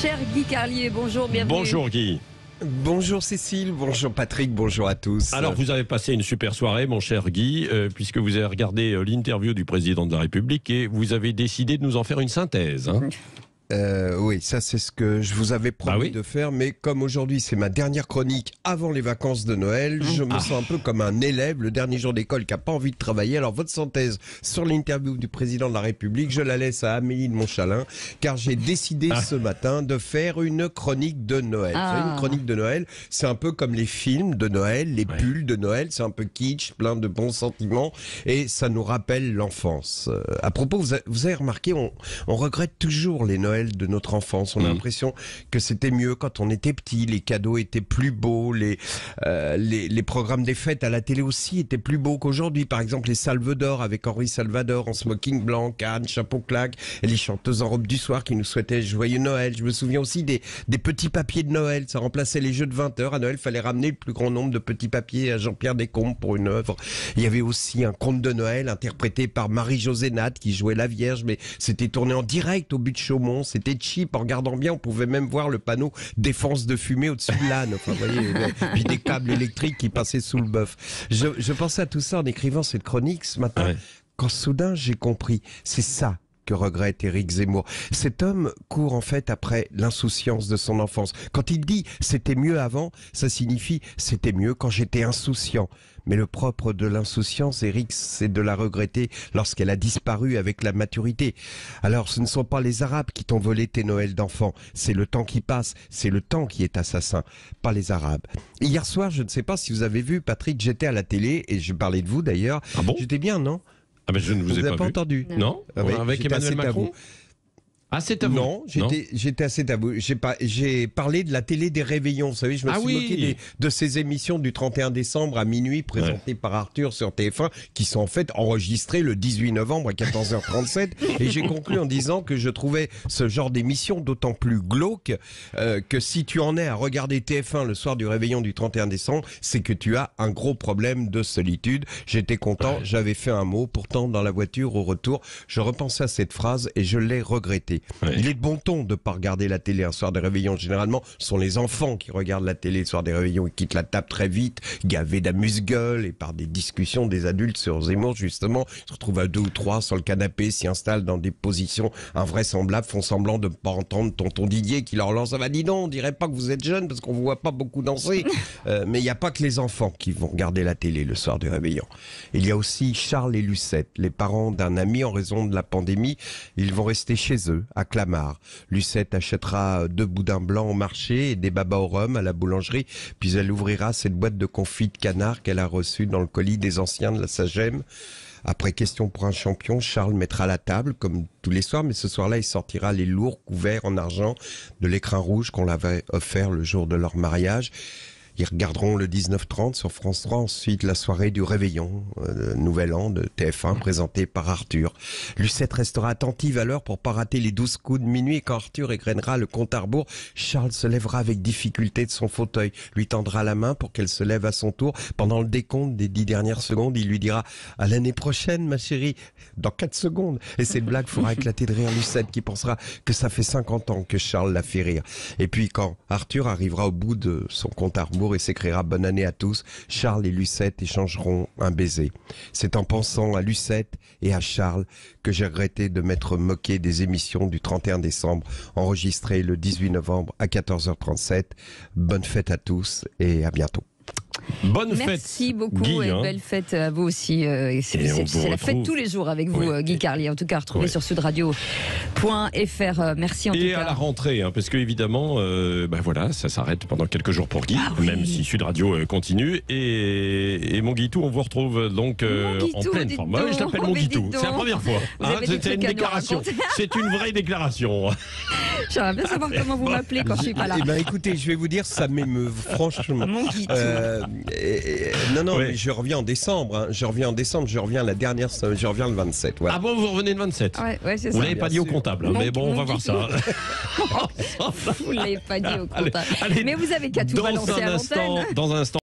cher Guy Carlier. Bonjour, bienvenue. Bonjour Guy. Bonjour Cécile, bonjour Patrick, bonjour à tous. Alors vous avez passé une super soirée mon cher Guy, puisque vous avez regardé l'interview du président de la République et vous avez décidé de nous en faire une synthèse. Oui, ça c'est ce que je vous avais promis de faire, mais comme aujourd'hui c'est ma dernière chronique avant les vacances de Noël, je me sens un peu comme un élève le dernier jour d'école qui n'a pas envie de travailler. Alors votre synthèse sur l'interview du président de la République, je la laisse à Amélie de Montchalin, car j'ai décidé ce matin de faire une chronique de Noël. Vous savez, une chronique de Noël, c'est un peu comme les films de Noël, les pulls de Noël, c'est un peu kitsch, plein de bons sentiments, et ça nous rappelle l'enfance. À propos, vous avez remarqué, on regrette toujours les Noëls de notre enfance. On a l'impression que c'était mieux quand on était petit, les cadeaux étaient plus beaux, les programmes des fêtes à la télé aussi étaient plus beaux qu'aujourd'hui. Par exemple, les Salves d'or avec Henri Salvador en smoking blanc, canne, chapeau claque, et les chanteuses en robe du soir qui nous souhaitaient joyeux Noël. Je me souviens aussi des petits papiers de Noël. Ça remplaçait les jeux de 20 heures. À Noël, il fallait ramener le plus grand nombre de petits papiers à Jean-Pierre Descombes pour une œuvre. Il y avait aussi un conte de Noël interprété par Marie-Josée Nat qui jouait la Vierge, mais c'était tourné en direct au but de Chaumont. C'était cheap. En regardant bien, on pouvait même voir le panneau défense de fumée au-dessus de l'âne. Enfin, vous voyez, puis des câbles électriques qui passaient sous le bœuf. Je pensais à tout ça en écrivant cette chronique ce matin, quand soudain j'ai compris. C'est ça que regrette Éric Zemmour. Cet homme court en fait après l'insouciance de son enfance. Quand il dit « c'était mieux avant », ça signifie « c'était mieux quand j'étais insouciant ». Mais le propre de l'insouciance, Éric, c'est de la regretter lorsqu'elle a disparu avec la maturité. Alors ce ne sont pas les Arabes qui t'ont volé tes Noëls d'enfants, c'est le temps qui passe, c'est le temps qui est assassin, pas les Arabes. Et hier soir, je ne sais pas si vous avez vu, Patrick, j'étais à la télé, et je parlais de vous d'ailleurs. Ah bon ? J'étais bien, non ? Ah ben je ne vous ai pas entendu. Non, avec Emmanuel Macron. Ah, c'est à vous. Non, j'étais assez tabou. J'ai parlé de la télé des réveillons. Vous savez, je me suis moqué de ces émissions du 31 décembre à minuit présentées par Arthur sur TF1 qui sont en fait enregistrées le 18 novembre à 14h37. Et j'ai conclu en disant que je trouvais ce genre d'émission d'autant plus glauque que si tu en es à regarder TF1 le soir du réveillon du 31 décembre, c'est que tu as un gros problème de solitude. J'étais content, j'avais fait un mot. Pourtant, dans la voiture au retour, je repensais à cette phrase et je l'ai regretté. Il est de bon ton de ne pas regarder la télé un soir des réveillons. Généralement, ce sont les enfants qui regardent la télé le soir des réveillons. Ils quittent la table très vite, gavés d'amuse-gueule et par des discussions des adultes sur Zemmour, justement. Ils se retrouvent à 2 ou 3 sur le canapé, s'y installent dans des positions invraisemblables, font semblant de ne pas entendre tonton Didier qui leur lance « Ah bah dis donc, on dirait pas que vous êtes jeune parce qu'on vous voit pas beaucoup danser. » Mais il n'y a pas que les enfants qui vont regarder la télé le soir du réveillon. Il y a aussi Charles et Lucette, les parents d'un ami en raison de la pandémie. Ils vont rester chez eux, à Clamart. Lucette achètera 2 boudins blancs au marché et des babas au rhum à la boulangerie, puis elle ouvrira cette boîte de confit de canard qu'elle a reçue dans le colis des anciens de la Sagem. Après question pour un champion, Charles mettra la table, comme tous les soirs, mais ce soir-là, il sortira les lourds couverts en argent de l'écrin rouge qu'on l'avait offert le jour de leur mariage. Ils regarderont le 19h30 sur France 3, ensuite la soirée du réveillon, Nouvel An de TF1, présenté par Arthur. Lucette restera attentive à l'heure pour pas rater les 12 coups de minuit et quand Arthur égrènera le compte à rebours, Charles se lèvera avec difficulté de son fauteuil, lui tendra la main pour qu'elle se lève à son tour. Pendant le décompte des 10 dernières secondes, il lui dira « À l'année prochaine, ma chérie !» Dans 4 secondes. Et cette blague fera éclater de rire Lucette qui pensera que ça fait 50 ans que Charles l'a fait rire. Et puis quand Arthur arrivera au bout de son compte à rebours et s'écrira bonne année à tous, Charles et Lucette échangeront un baiser. C'est en pensant à Lucette et à Charles que j'ai regretté de m'être moqué des émissions du 31 décembre enregistrées le 18 novembre à 14h37. Bonne fête à tous et à bientôt. Bonne fête. Merci beaucoup Guy, et belle fête à vous aussi. C'est la fête tous les jours avec vous, Guy Carlier. En tout cas, retrouvez sur sudradio.fr. Merci en tout cas. Et à la rentrée, parce que évidemment, voilà, ça s'arrête pendant quelques jours pour Guy, même si Sud Radio continue. Et mon Guitou, on vous retrouve donc en pleine forme. Je l'appelle mon Guitou. C'est la première fois. C'était une déclaration. C'est une vraie déclaration. J'aimerais bien savoir comment vous m'appelez quand je suis pas là. Eh ben, écoutez, je vais vous dire, ça m'émeut franchement. Mon Guitou. Non, mais je reviens en décembre. Je reviens en décembre. Je reviens le 27. Voilà. Ah bon, vous revenez le 27 ? Ouais, c'est ça. Vous l'avez pas dit au comptable, mais bon, on va voir ça. Vous ne l'avez pas dit au comptable. Mais vous avez qu'à tout balancer à l'antenne. Dans un instant.